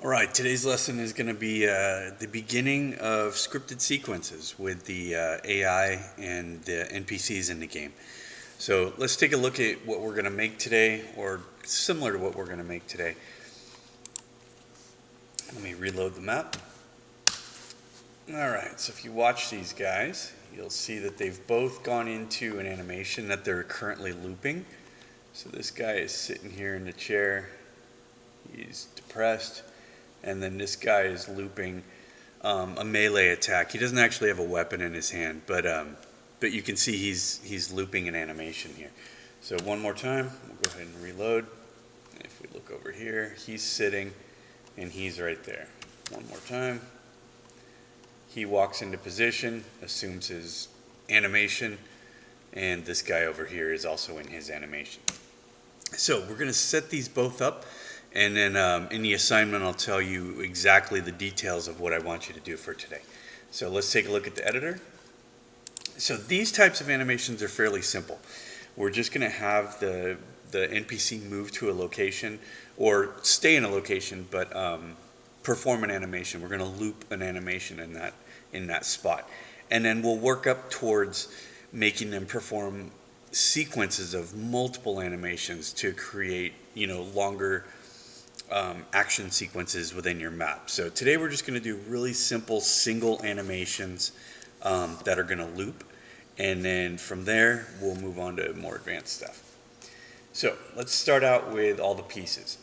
All right, today's lesson is going to be the beginning of scripted sequences with the AI and the NPCs in the game. So let's take a look at what we're going to make today, or similar to what we're going to make today. Let me reload the map. All right, so if you watch these guys, you'll see that they've both gone into an animation that they're currently looping. So this guy is sitting here in the chair. He's depressed. And then this guy is looping a melee attack. He doesn't actually have a weapon in his hand, but you can see he's looping an animation here. So one more time, we'll go ahead and reload. If we look over here, he's sitting, and he's right there. One more time. He walks into position, assumes his animation, and this guy over here is also in his animation. So we're going to set these both up. And then in the assignment, I'll tell you exactly the details of what I want you to do for today. So let's take a look at the editor. So these types of animations are fairly simple. We're just going to have the NPC move to a location or stay in a location, but perform an animation. We're going to loop an animation in that spot. And then we'll work up towards making them perform sequences of multiple animations to create, longer action sequences within your map. So today we're just going to do really simple single animations that are going to loop, and then from there we'll move on to more advanced stuff. So let's start out with all the pieces.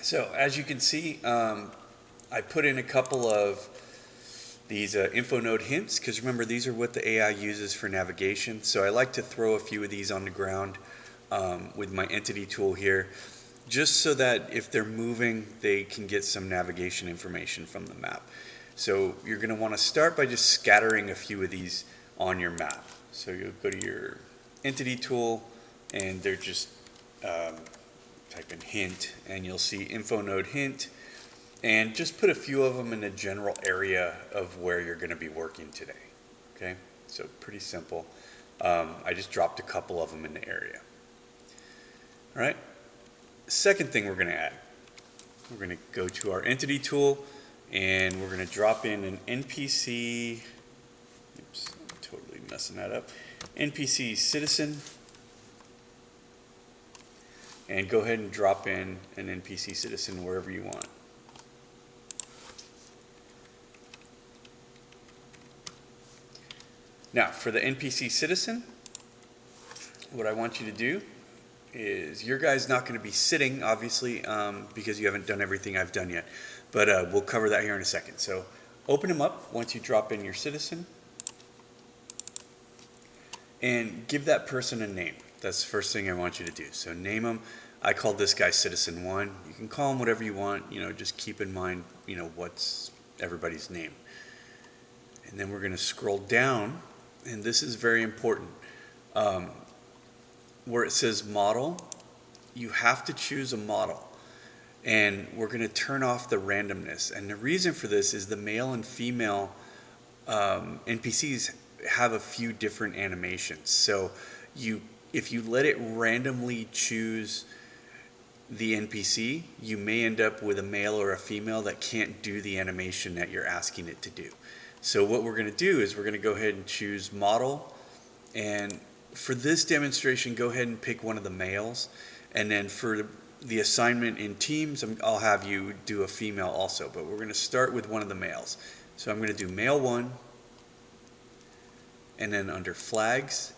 So as you can see, I put in a couple of these info node hints, because remember, these are what the AI uses for navigation. So I like to throw a few of these on the ground with my entity tool here, just so that if they're moving, they can get some navigation information from the map. So you're going to want to start by just scattering a few of these on your map. So you'll go to your entity tool, and they're just type in hint, and you'll see info node hint, and just put a few of them in a general area of where you're going to be working today. Okay, so pretty simple. I just dropped a couple of them in the area. All right. Second thing we're going to add, we're going to go to our entity tool, and we're going to drop in an NPC, oops, I'm totally messing that up, NPC citizen, and go ahead and drop in an NPC citizen wherever you want. Now, for the NPC citizen, what I want you to do is, your guy's not going to be sitting, obviously, because you haven't done everything I've done yet. But we'll cover that here in a second. So open him up once you drop in your citizen, and give that person a name. That's the first thing I want you to do. So name him. I called this guy Citizen 1. You can call him whatever you want. Just keep in mind, what's everybody's name. And then we're going to scroll down, and this is very important. Where it says model, you have to choose a model, and we're going to turn off the randomness. And the reason for this is the male and female NPCs have a few different animations. So if you let it randomly choose the NPC, you may end up with a male or a female that can't do the animation that you're asking it to do. So what we're going to do is we're going to go ahead and choose model, and for this demonstration, go ahead and pick one of the males, and then for the assignment in teams, I'll have you do a female also, but we're going to start with one of the males. So I'm going to do male 1, and then under flags,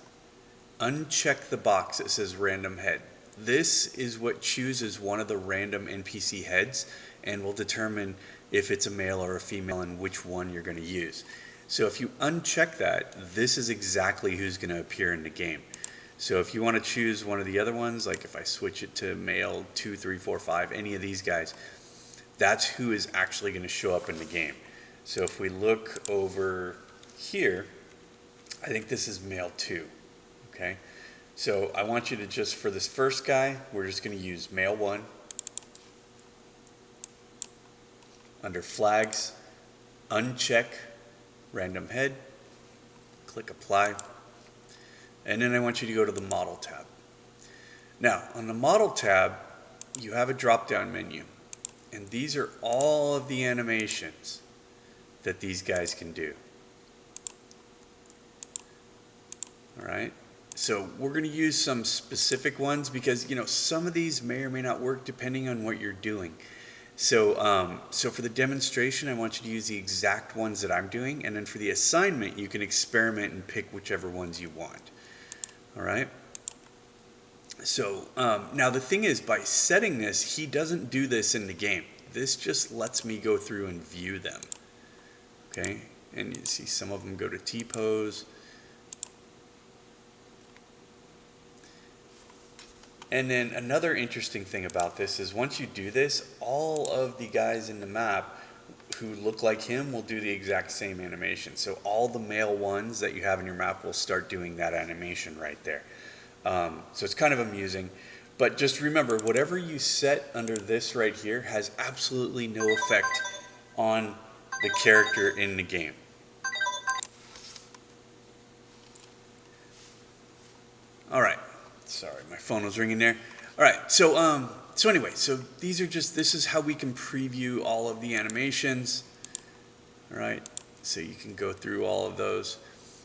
uncheck the box that says random head. This is what chooses one of the random NPC heads, and will determine if it's a male or a female and which one you're going to use. So if you uncheck that, this is exactly who's going to appear in the game. So if you want to choose one of the other ones, like if I switch it to male 2, 3, 4, 5, any of these guys, that's who is actually going to show up in the game. So if we look over here, I think this is male 2. Okay, so I want you to just, for this first guy, we're just going to use male 1. Under flags, uncheck random head, click apply, and then I want you to go to the model tab. Now on the model tab, you have a drop down menu, And these are all of the animations that these guys can do. All right. So we're going to use some specific ones because, some of these may or may not work depending on what you're doing. So, so for the demonstration, I want you to use the exact ones that I'm doing. And then for the assignment, you can experiment and pick whichever ones you want. All right. So now the thing is, by setting this, he doesn't do this in the game. This just lets me go through and view them. Okay. And you see some of them go to T-pose. And then another interesting thing about this is once you do this, all of the guys in the map who look like him will do the exact same animation. So all the male ones that you have in your map will start doing that animation right there. So it's kind of amusing. But just remember, whatever you set under this right here has absolutely no effect on the character in the game. All right. Sorry, my phone was ringing there. All right, so anyway, so this is how we can preview all of the animations. All right, so you can go through all of those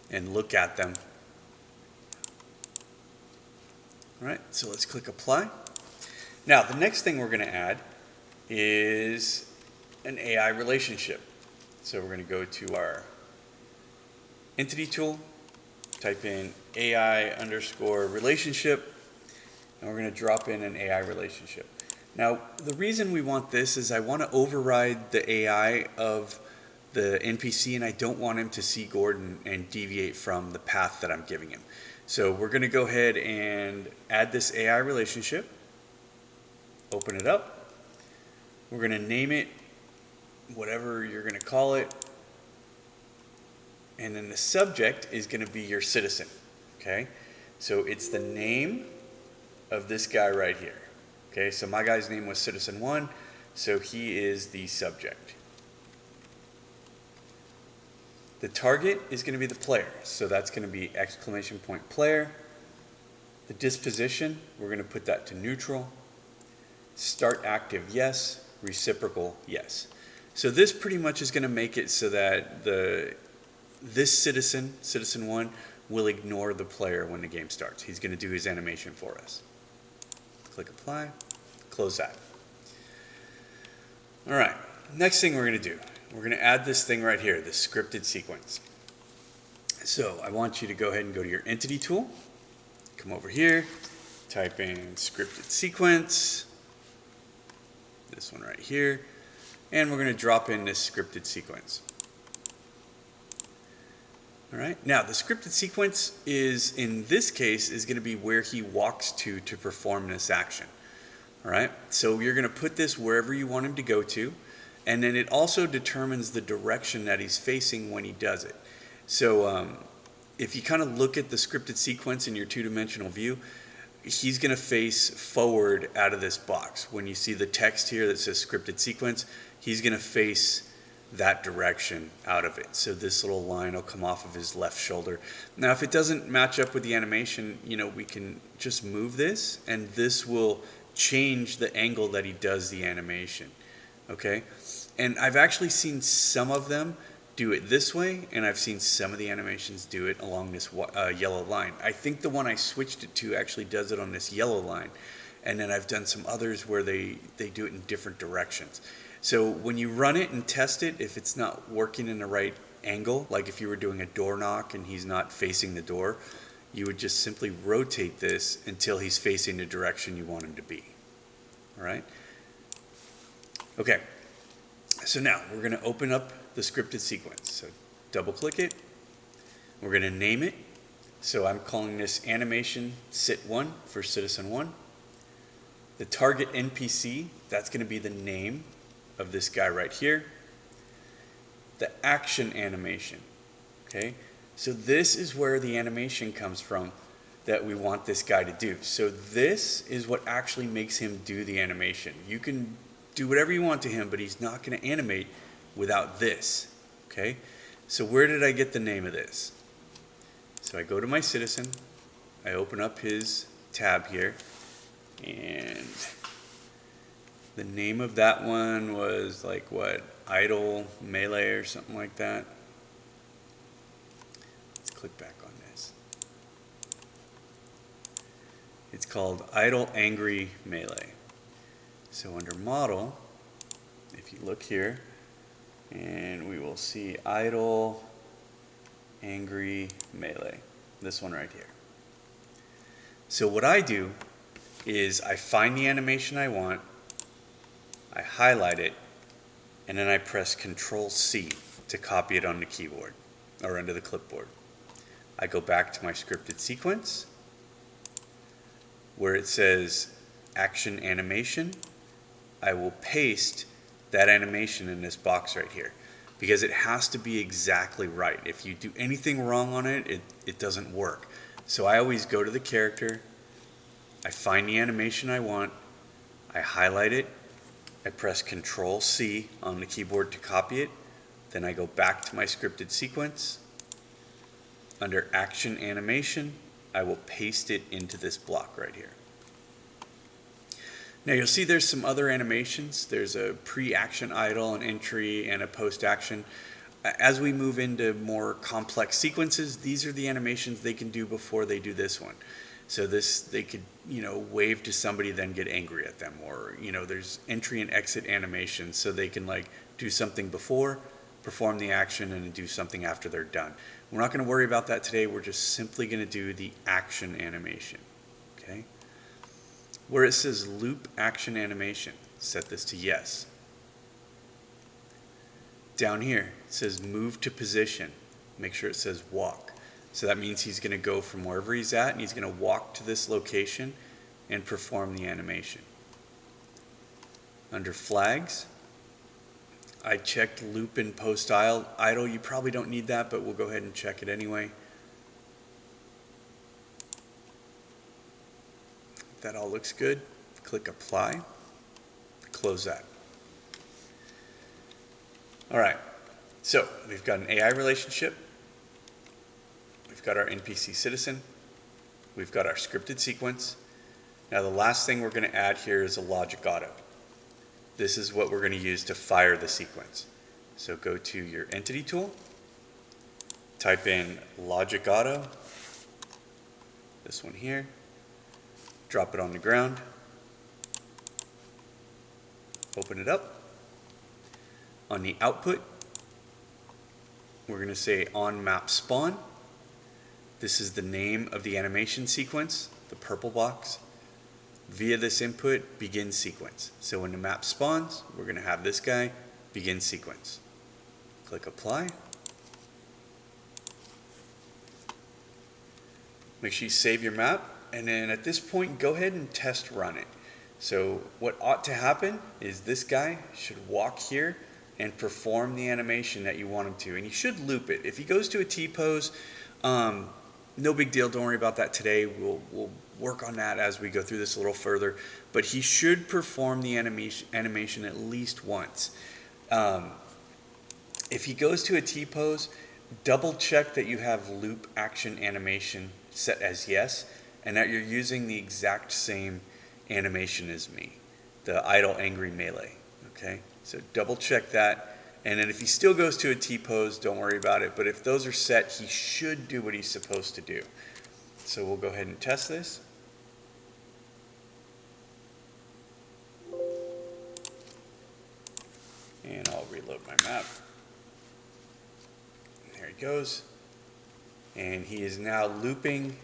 and look at them. All right, so let's click apply. Now, the next thing we're going to add is an AI relationship. So we're going to go to our entity tool, type in AI_relationship, and we're going to drop in an AI relationship. Now, the reason we want this is I want to override the AI of the NPC, and I don't want him to see Gordon and deviate from the path that I'm giving him. So we're going to go ahead and add this AI relationship, open it up. We're going to name it whatever you're going to call it. And then the subject is going to be your citizen, okay? So it's the name of this guy right here, okay? So my guy's name was Citizen 1, so he is the subject. The target is going to be the player, so that's going to be !player. The disposition, we're going to put that to neutral. Start active, yes. Reciprocal, yes. So this pretty much is going to make it so that this citizen 1, will ignore the player when the game starts. He's going to do his animation for us. Click apply, close that. All right, next thing we're going to do, we're going to add this thing right here, the scripted sequence. So I want you to go ahead and go to your entity tool, come over here, type in scripted sequence, this one right here, and we're going to drop in this scripted sequence. All right. Now, the scripted sequence is, in this case, is going to be where he walks to perform this action. All right. So you're going to put this wherever you want him to go to, and then it also determines the direction that he's facing when he does it. So if you kind of look at the scripted sequence in your two-dimensional view, he's going to face forward out of this box. When you see the text here that says scripted sequence, he's going to face that direction out of it. So this little line will come off of his left shoulder. Now, if it doesn't match up with the animation, we can just move this, and this will change the angle that he does the animation. Okay? And I've actually seen some of them do it this way, and I've seen some of the animations do it along this yellow line. I think the one I switched it to actually does it on this yellow line, and then I've done some others where they do it in different directions. So when you run it and test it, if it's not working in the right angle, like if you were doing a door knock and he's not facing the door, you would just simply rotate this until he's facing the direction you want him to be. All right? Okay. So now we're going to open up the scripted sequence. So double click it. We're going to name it. So I'm calling this animation sit1 for citizen 1. The target NPC, that's going to be the name of this guy right here. The action animation, okay? So this is where the animation comes from that we want this guy to do. So this is what actually makes him do the animation. You can do whatever you want to him, but he's not going to animate without this, okay? So where did I get the name of this? So I go to my citizen, I open up his tab here, and The name of that one was like what? Idle Melee or something like that. Let's click back on this. It's called Idle Angry Melee. So under Model, if you look here, and we will see Idle Angry Melee. This one right here. So what I do is I find the animation I want, I highlight it, and then I press Control-C to copy it on the keyboard or onto the clipboard. I go back to my scripted sequence where it says Action Animation. I will paste that animation in this box right here because it has to be exactly right. If you do anything wrong on it, it doesn't work. So I always go to the character, I find the animation I want, I highlight it, I press Control-C on the keyboard to copy it, then I go back to my scripted sequence. Under Action Animation, I will paste it into this block right here. Now you'll see there's some other animations. There's a pre-action idle, an entry, and a post-action. As we move into more complex sequences, these are the animations they can do before they do this one. So this, they could, wave to somebody, then get angry at them. Or, there's entry and exit animations, so they can like do something before, perform the action, and do something after they're done. We're not going to worry about that today. We're just simply going to do the action animation, okay? Where it says loop action animation, set this to yes. Down here, it says move to position. Make sure it says walk. So that means he's going to go from wherever he's at and he's going to walk to this location and perform the animation. Under flags, I checked loop and post idle. You probably don't need that, but we'll go ahead and check it anyway. If that all looks good, click apply, close that. All right, so we've got an AI relationship. We've got our NPC citizen. We've got our scripted sequence. Now the last thing we're going to add here is a logic auto. This is what we're going to use to fire the sequence. So go to your entity tool, type in logic auto, this one here, drop it on the ground, open it up. On the output, we're going to say on map spawn. This is the name of the animation sequence, the purple box. Via this input, begin sequence. So when the map spawns, we're going to have this guy begin sequence. Click apply. Make sure you save your map, and then at this point, go ahead and test run it. So what ought to happen is this guy should walk here and perform the animation that you want him to, and you should loop it. If he goes to a T-pose, no big deal, don't worry about that today. We'll work on that as we go through this a little further, but he should perform the animation at least once. If he goes to a T-pose, double check that you have loop action animation set as yes, and that you're using the exact same animation as me, the idle angry melee, okay? So double check that, and then if he still goes to a T-pose, don't worry about it, but if those are set, he should do what he's supposed to do. So we'll go ahead and test this. And I'll reload my map. There he goes. And he is now looping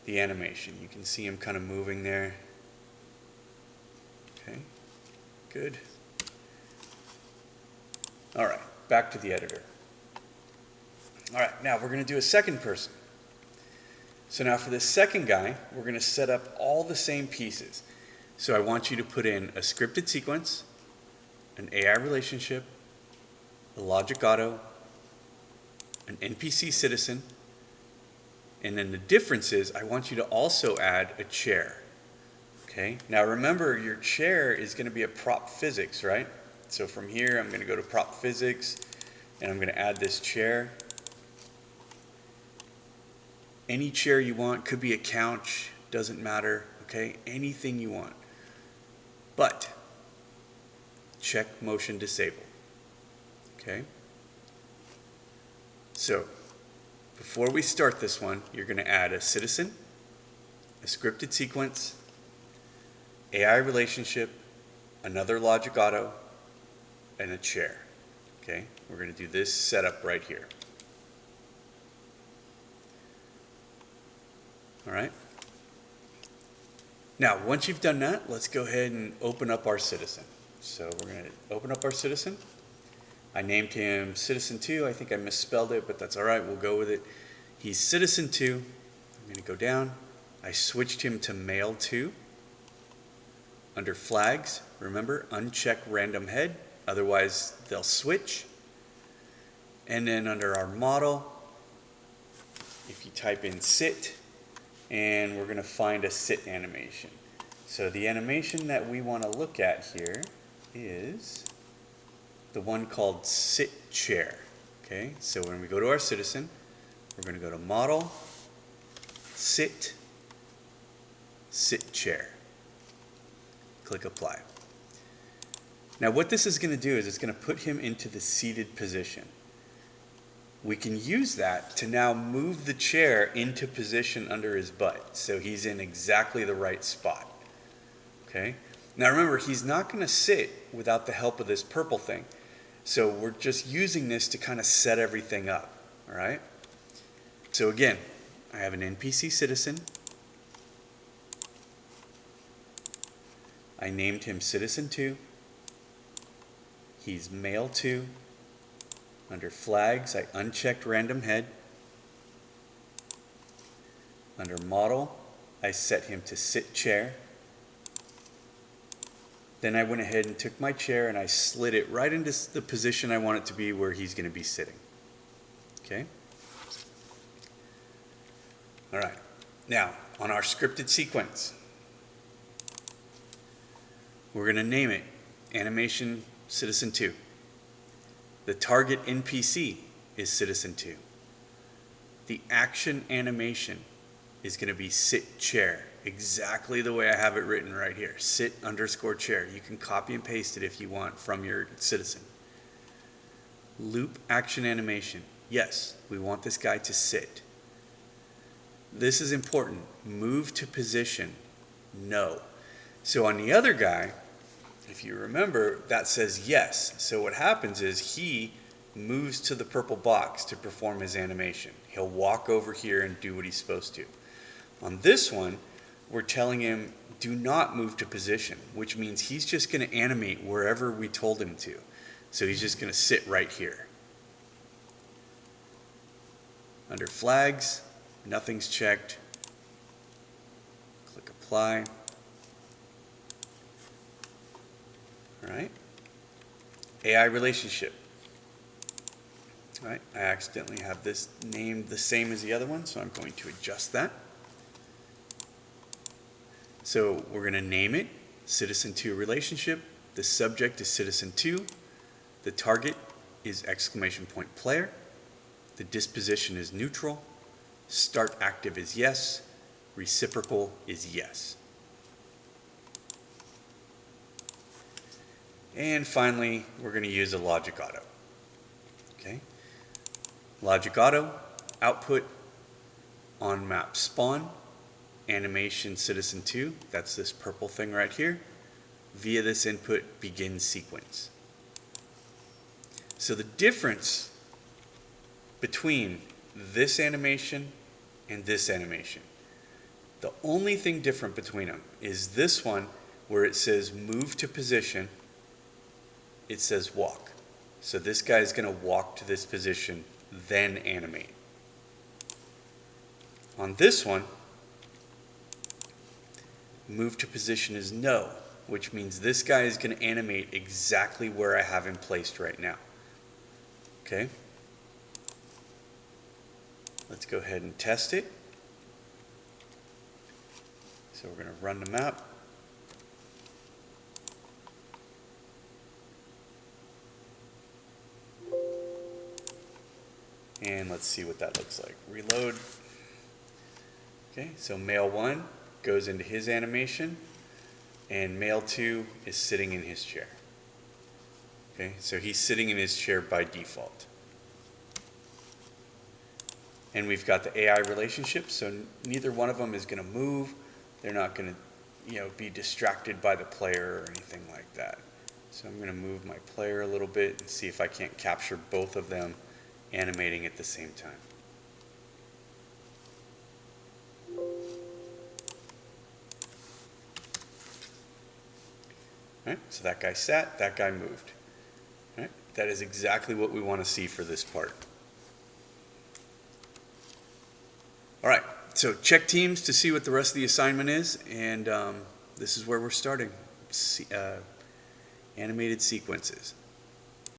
the animation. You can see him kind of moving there. Okay, good. All right, back to the editor. All right, now we're going to do a second person. So now for this second guy, we're going to set up all the same pieces. So I want you to put in a scripted sequence, an AI relationship, a logic auto, an NPC citizen, and then the difference is I want you to also add a chair. Okay, now remember your chair is going to be a prop physics, right? So from here I'm going to go to prop physics and I'm going to add this chair. Any chair you want, could be a couch, doesn't matter, okay? Anything you want. But check motion disable. Okay? So, before we start this one, you're going to add a citizen, a scripted sequence, AI relationship, another logic auto, and a chair. Okay? We're going to do this setup right here. All right? Now, once you've done that, let's go ahead and open up our citizen. So we're going to open up our citizen. I named him Citizen 2. I think I misspelled it, but that's all right. We'll go with it. He's Citizen 2. I'm going to go down. I switched him to Male 2. Under Flags, remember, uncheck Random Head. Otherwise, they'll switch. And then under our model, if you type in Sit, and we're going to find a sit animation. So the animation that we want to look at here is the one called Sit Chair. Okay, so when we go to our citizen, we're going to go to Model, Sit, Sit Chair. Click Apply. Now what this is going to do is it's going to put him into the seated position. We can use that to now move the chair into position under his butt, so he's in exactly the right spot. Okay? Now remember, he's not going to sit without the help of this purple thing. So we're just using this to kind of set everything up. All right? So again, I have an NPC citizen. I named him Citizen 2. He's Male 2. Under Flags, I unchecked Random Head. Under Model, I set him to Sit Chair. Then I went ahead and took my chair and I slid it right into the position I want it to be where he's going to be sitting. Okay? All right. Now, on our scripted sequence, we're going to name it Animation Citizen 2. The target NPC is Citizen 2. The action animation is going to be Sit Chair, exactly the way I have it written right here. Sit_chair. You can copy and paste it if you want from your citizen. Loop action animation. Yes, we want this guy to sit. This is important. Move to position. No. So on the other guy, if you remember, that says yes. So what happens is he moves to the purple box to perform his animation. He'll walk over here and do what he's supposed to. On this one, we're telling him do not move to position, which means he's just going to animate wherever we told him to. So he's just going to sit right here. Under Flags, nothing's checked. Click Apply. All right. AI relationship. All right. I accidentally have this named the same as the other one, so I'm going to adjust that. So we're going to name it Citizen 2 relationship. The subject is Citizen 2. The target is !player. The disposition is neutral. Start active is yes. Reciprocal is yes. And finally, we're going to use a logic auto. Okay? Logic auto, output, on map spawn, animation Citizen 2, that's this purple thing right here. Via this input, begin sequence. So the difference between this animation and this animation, the only thing different between them is this one where it says move to position, it says walk. So this guy is going to walk to this position, then animate. On this one, move to position is no, which means this guy is going to animate exactly where I have him placed right now. Okay? Let's go ahead and test it. So we're going to run the map. And let's see what that looks like. Reload. Okay, so Male 1 goes into his animation, and Male 2 is sitting in his chair. Okay, so he's sitting in his chair by default. And we've got the AI relationship, so neither one of them is going to move. They're not going to, be distracted by the player or anything like that. So I'm going to move my player a little bit and see if I can't capture both of them animating at the same time. All right, so that guy sat, that guy moved. All right, that is exactly what we want to see for this part. All right, so check teams to see what the rest of the assignment is, and this is where we're starting, animated sequences.